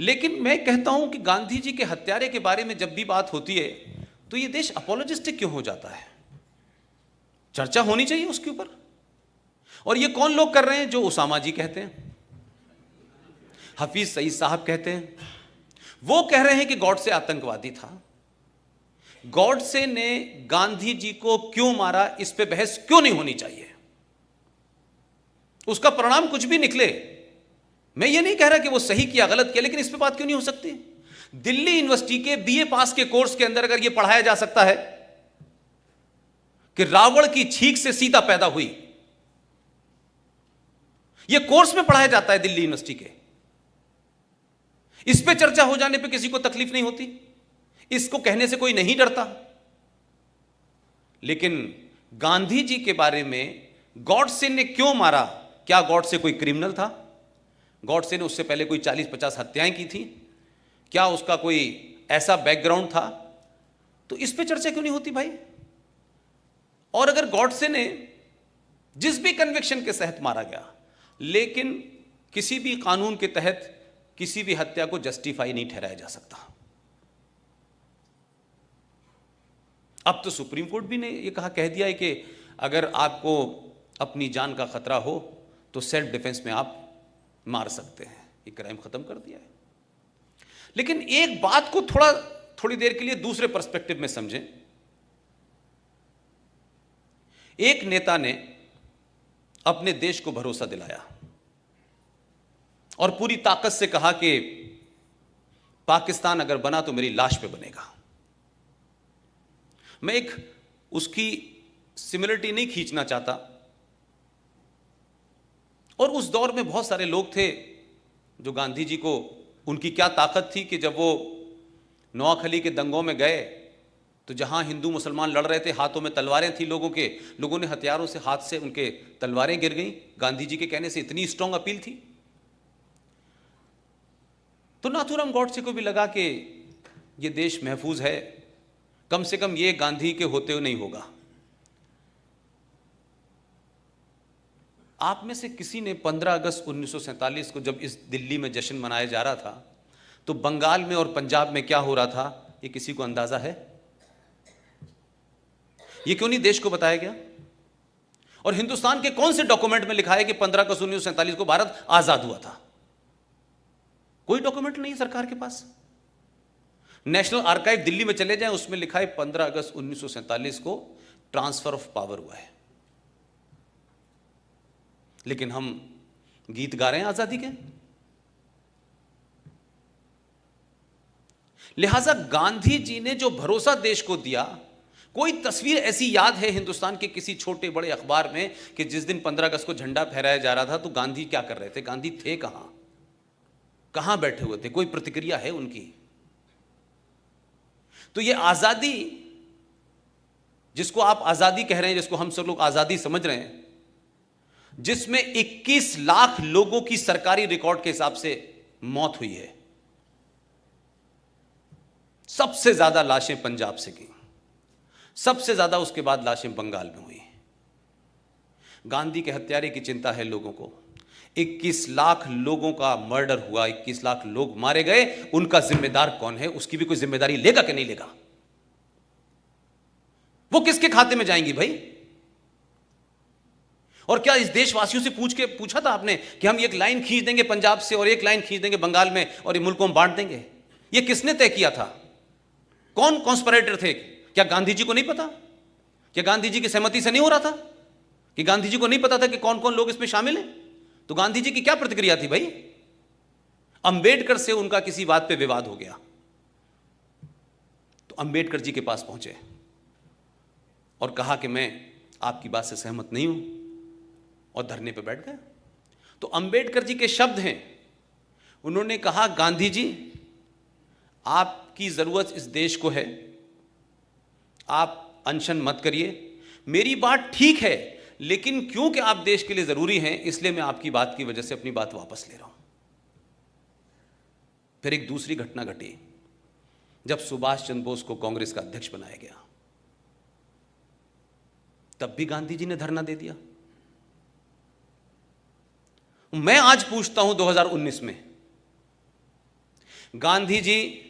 लेकिन मैं कहता हूं कि गांधी जी के हत्यारे के बारे में जब भी बात होती है तो ये देश अपोलोजिस्टिक क्यों हो जाता है? चर्चा होनी चाहिए उसके ऊपर। और ये कौन लोग कर रहे हैं? जो उसामा जी कहते हैं, हफीज सईद साहब कहते हैं, वो कह रहे हैं कि गॉडसे आतंकवादी था। गॉडसे ने गांधी जी को क्यों मारा, इस पे बहस क्यों नहीं होनी चाहिए? उसका परिणाम कुछ भी निकले, मैं ये नहीं कह रहा कि वो सही किया गलत किया, लेकिन इस पे बात क्यों नहीं हो सकती? दिल्ली यूनिवर्सिटी के बीए पास के कोर्स के अंदर अगर यह पढ़ाया जा सकता है कि रावण की छींक से सीता पैदा हुई, यह कोर्स में पढ़ाया जाता है दिल्ली यूनिवर्सिटी के, इस पे चर्चा हो जाने पे किसी को तकलीफ नहीं होती, इसको कहने से कोई नहीं डरता। लेकिन गांधी जी के बारे में गॉडसे ने क्यों मारा? क्या गॉडसे कोई क्रिमिनल था? गॉडसे ने उससे पहले कोई 40-50 हत्याएं की थी? क्या उसका कोई ऐसा बैकग्राउंड था? तो इस पे चर्चा क्यों नहीं होती भाई? और अगर गॉडसे ने जिस भी कन्विक्शन के तहत मारा गया, लेकिन किसी भी कानून के तहत किसी भी हत्या को जस्टिफाई नहीं ठहराया जा सकता। अब तो सुप्रीम कोर्ट भी ने यह कह दिया है कि अगर आपको अपनी जान का खतरा हो तो सेल्फ डिफेंस में आप मार सकते हैं। ये क्राइम खत्म कर दिया है। लेकिन एक बात को थोड़ी देर के लिए दूसरे पर्सपेक्टिव में समझें। एक नेता ने अपने देश को भरोसा दिलाया और पूरी ताकत से कहा कि पाकिस्तान अगर बना तो मेरी लाश पे बनेगा। मैं एक उसकी सिमिलरिटी नहीं खींचना चाहता, और उस दौर में बहुत सारे लोग थे जो गांधी जी को, उनकी क्या ताकत थी कि जब वो नोआखली के दंगों में गए तो जहां हिंदू मुसलमान लड़ रहे थे, हाथों में तलवारें थी लोगों ने हथियारों से, हाथ से उनके तलवारें गिर गईं। गांधी जी के कहने से इतनी स्ट्रांग अपील थी। तो नाथूराम गॉडसे को भी लगा कि ये देश महफूज है, कम से कम ये गांधी के होते हुए नहीं होगा। आप में से किसी ने 15 अगस्त 1947 को जब इस दिल्ली में जश्न मनाया जा रहा था तो बंगाल में और पंजाब में क्या हो रहा था, ये किसी को अंदाजा है? ये क्यों नहीं देश को बताया गया? और हिंदुस्तान के कौन से डॉक्यूमेंट में लिखा है कि 15 अगस्त 1947 को भारत आजाद हुआ था? कोई डॉक्यूमेंट नहीं है सरकार के पास। नेशनल आर्काइव दिल्ली में चले जाएं, उसमें लिखा है 15 अगस्त 1947 को ट्रांसफर ऑफ पावर हुआ है। लेकिन हम गीत गा रहे हैं आजादी के। लिहाजा गांधी जी ने जो भरोसा देश को दिया, कोई तस्वीर ऐसी याद है हिंदुस्तान के किसी छोटे बड़े अखबार में कि जिस दिन 15 अगस्त को झंडा फहराया जा रहा था तो गांधी क्या कर रहे थे? गांधी थे कहां बैठे हुए थे? कोई प्रतिक्रिया है उनकी? तो ये आजादी, जिसको आप आजादी कह रहे हैं, जिसको हम सब लोग आजादी समझ रहे हैं, जिसमें 21 लाख लोगों की सरकारी रिकॉर्ड के हिसाब से मौत हुई है, सबसे ज्यादा लाशें पंजाब से की, सबसे ज्यादा उसके बाद लाशें बंगाल में हुई। गांधी के हत्यारे की चिंता है लोगों को। 21 लाख लोगों का मर्डर हुआ, 21 लाख लोग मारे गए, उनका जिम्मेदार कौन है? उसकी भी कोई जिम्मेदारी लेगा कि नहीं लेगा? वो किसके खाते में जाएंगी भाई? और क्या इस देशवासियों से पूछा था आपने कि हम एक लाइन खींच देंगे पंजाब से और एक लाइन खींच देंगे बंगाल में और ये मुल्क को हम बांट देंगे? ये किसने तय किया था? कौन कॉन्स्पिरेटर थे? क्या गांधी जी को नहीं पता? क्या गांधी जी की सहमति से नहीं हो रहा था? कि गांधी जी को नहीं पता था कि कौन कौन लोग इसमें शामिल हैं? तो गांधी जी की क्या प्रतिक्रिया थी भाई? अंबेडकर से उनका किसी बात पे विवाद हो गया तो अंबेडकर जी के पास पहुंचे और कहा कि मैं आपकी बात से सहमत नहीं हूं, और धरने पे बैठ गए। तो अंबेडकर जी के शब्द हैं, उन्होंने कहा, गांधी जी, आपकी जरूरत इस देश को है, आप अनशन मत करिए, मेरी बात ठीक है, लेकिन क्योंकि आप देश के लिए जरूरी हैं, इसलिए मैं आपकी बात की वजह से अपनी बात वापस ले रहा हूं। फिर एक दूसरी घटना घटी जब सुभाष चंद्र बोस को कांग्रेस का अध्यक्ष बनाया गया, तब भी गांधी जी ने धरना दे दिया। मैं आज पूछता हूं 2019 में गांधी जी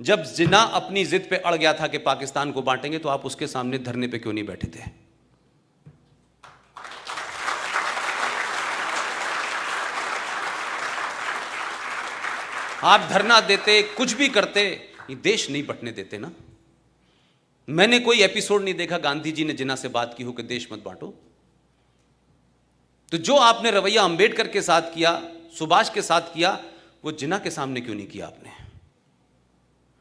जब जिन्ना अपनी जिद पे अड़ गया था कि पाकिस्तान को बांटेंगे, तो आप उसके सामने धरने पे क्यों नहीं बैठे थे? आप धरना देते, कुछ भी करते, ये देश नहीं बंटने देते ना। मैंने कोई एपिसोड नहीं देखा गांधी जी ने जिन्ना से बात की हो कि देश मत बांटो। तो जो आपने रवैया अंबेडकर के साथ किया, सुभाष के साथ किया, वो जिन्ना के सामने क्यों नहीं किया आपने?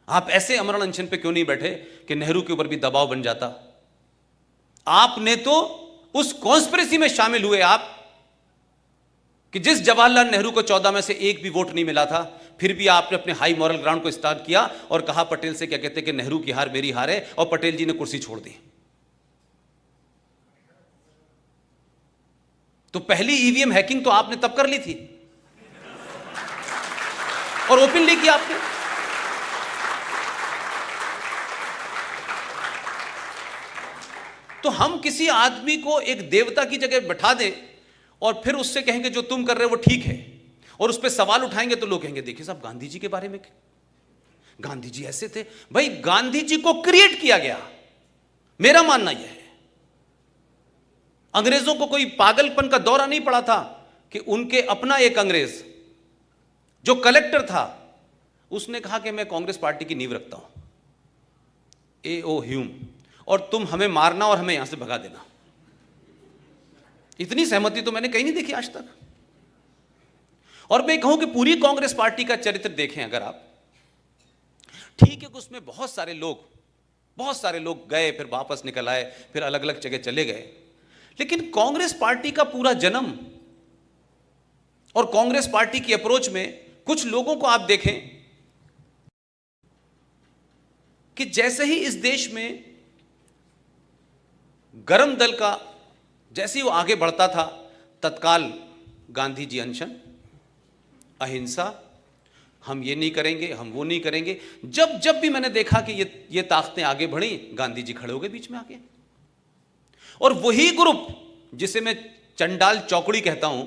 आप ऐसे अमरण अनशन पे क्यों नहीं बैठे कि नेहरू के ऊपर भी दबाव बन जाता? आपने तो उस कॉन्स्पिरेसी में शामिल हुए आप कि जिस जवाहरलाल नेहरू को 14 में से एक भी वोट नहीं मिला था, फिर भी आपने अपने हाई मॉरल ग्राउंड को स्टार्ट किया और कहा पटेल से, क्या कहते हैं कि नेहरू की हार मेरी हार है, और पटेल जी ने कुर्सी छोड़ दी। तो पहली ईवीएम हैकिंग तो आपने तब कर ली थी और ओपनली किया आपने। तो हम किसी आदमी को एक देवता की जगह बैठा दें और फिर उससे कहेंगे जो तुम कर रहे हो वो ठीक है, और उस पर सवाल उठाएंगे तो लोग कहेंगे देखिए साहब गांधी जी के बारे में, गांधी जी ऐसे थे। भाई गांधी जी को क्रिएट किया गया, मेरा मानना यह है। अंग्रेजों को कोई पागलपन का दौरा नहीं पड़ा था कि उनके अपना एक अंग्रेज जो कलेक्टर था, उसने कहा कि मैं कांग्रेस पार्टी की नींव रखता हूं, A.O. ह्यूम, और तुम हमें मारना और हमें यहां से भगा देना। इतनी सहमति तो मैंने कहीं नहीं देखी आज तक। और मैं कहूं कि पूरी कांग्रेस पार्टी का चरित्र देखें अगर आप, ठीक है कि उसमें बहुत सारे लोग गए, फिर वापस निकल आए, फिर अलग अलग जगह चले गए, लेकिन कांग्रेस पार्टी का पूरा जन्म और कांग्रेस पार्टी की अप्रोच में कुछ लोगों को आप देखें कि जैसे ही इस देश में गरम दल का जैसे ही वो आगे बढ़ता था, तत्काल गांधी जी अनशन, अहिंसा, हम ये नहीं करेंगे, हम वो नहीं करेंगे। जब भी मैंने देखा कि ये ताकतें आगे बढ़ी, गांधी जी खड़े हो गए बीच में आके। और वही ग्रुप जिसे मैं चंडाल चौकड़ी कहता हूं,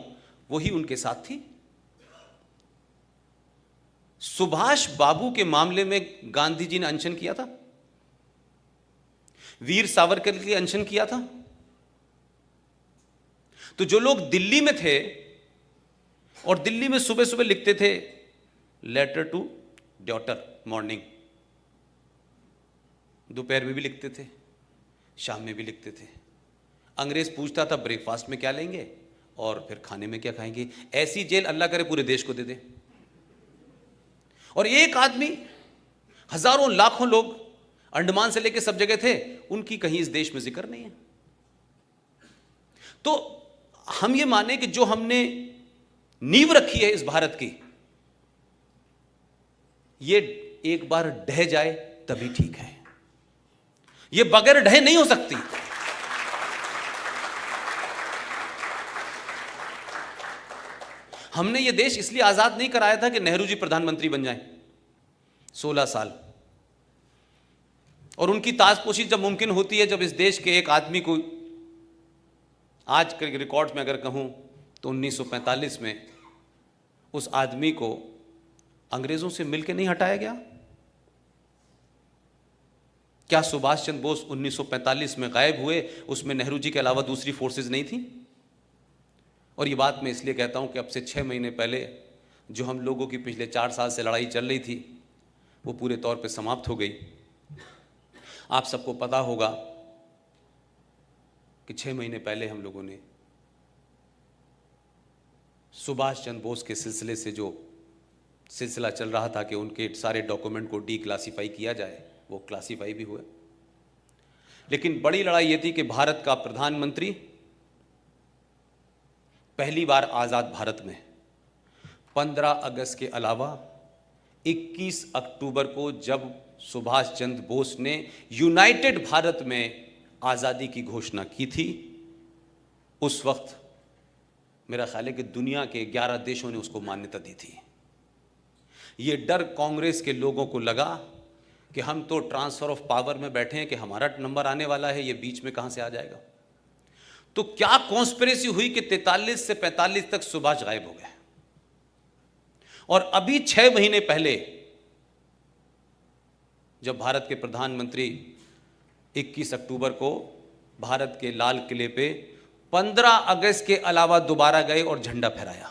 वही उनके साथ थी। सुभाष बाबू के मामले में गांधी जी ने अनशन किया था, वीर सावरकर के लिए अनशन किया था। तो जो लोग दिल्ली में थे और दिल्ली में सुबह सुबह लिखते थे लेटर टू डॉटर मॉर्निंग, दोपहर में भी लिखते थे, शाम में भी लिखते थे। अंग्रेज पूछता था ब्रेकफास्ट में क्या लेंगे और फिर खाने में क्या खाएंगे। ऐसी जेल अल्लाह करे पूरे देश को दे दे। और एक आदमी, हजारों लाखों लोग अंडमान से लेकर सब जगह थे, उनकी कहीं इस देश में जिक्र नहीं है। तो हम ये माने कि जो हमने नींव रखी है इस भारत की, ये एक बार ढह जाए तभी ठीक है, ये बगैर ढहे नहीं हो सकती। हमने ये देश इसलिए आजाद नहीं कराया था कि नेहरू जी प्रधानमंत्री बन जाएं 16 साल, और उनकी ताजपोशी जब मुमकिन होती है, जब इस देश के एक आदमी को, आज के रिकॉर्ड में अगर कहूं तो 1945 में उस आदमी को अंग्रेजों से मिलकर नहीं हटाया गया। क्या सुभाष चंद्र बोस 1945 में गायब हुए, उसमें नेहरू जी के अलावा दूसरी फोर्सेस नहीं थी? और ये बात मैं इसलिए कहता हूं कि अब से 6 महीने पहले जो हम लोगों की पिछले 4 साल से लड़ाई चल रही थी, वो पूरे तौर पे समाप्त हो गई। आप सबको पता होगा कि 6 महीने पहले हम लोगों ने सुभाष चंद्र बोस के सिलसिले से जो सिलसिला चल रहा था कि उनके सारे डॉक्यूमेंट को डीक्लासिफाई किया जाए, वो क्लासिफाई भी हुए। लेकिन बड़ी लड़ाई ये थी कि भारत का प्रधानमंत्री पहली बार आज़ाद भारत में 15 अगस्त के अलावा 21 अक्टूबर को जब सुभाष चंद्र बोस ने यूनाइटेड भारत में आज़ादी की घोषणा की थी, उस वक्त मेरा ख्याल है कि दुनिया के 11 देशों ने उसको मान्यता दी थी। ये डर कांग्रेस के लोगों को लगा कि हम तो ट्रांसफर ऑफ पावर में बैठे हैं कि हमारा नंबर आने वाला है, ये बीच में कहां से आ जाएगा। तो क्या कॉन्स्पिरेसी हुई कि 43 से 45 तक सुभाष गायब हो गए, और अभी 6 महीने पहले जब भारत के प्रधानमंत्री 21 अक्टूबर को भारत के लाल किले पे 15 अगस्त के अलावा दोबारा गए और झंडा फहराया,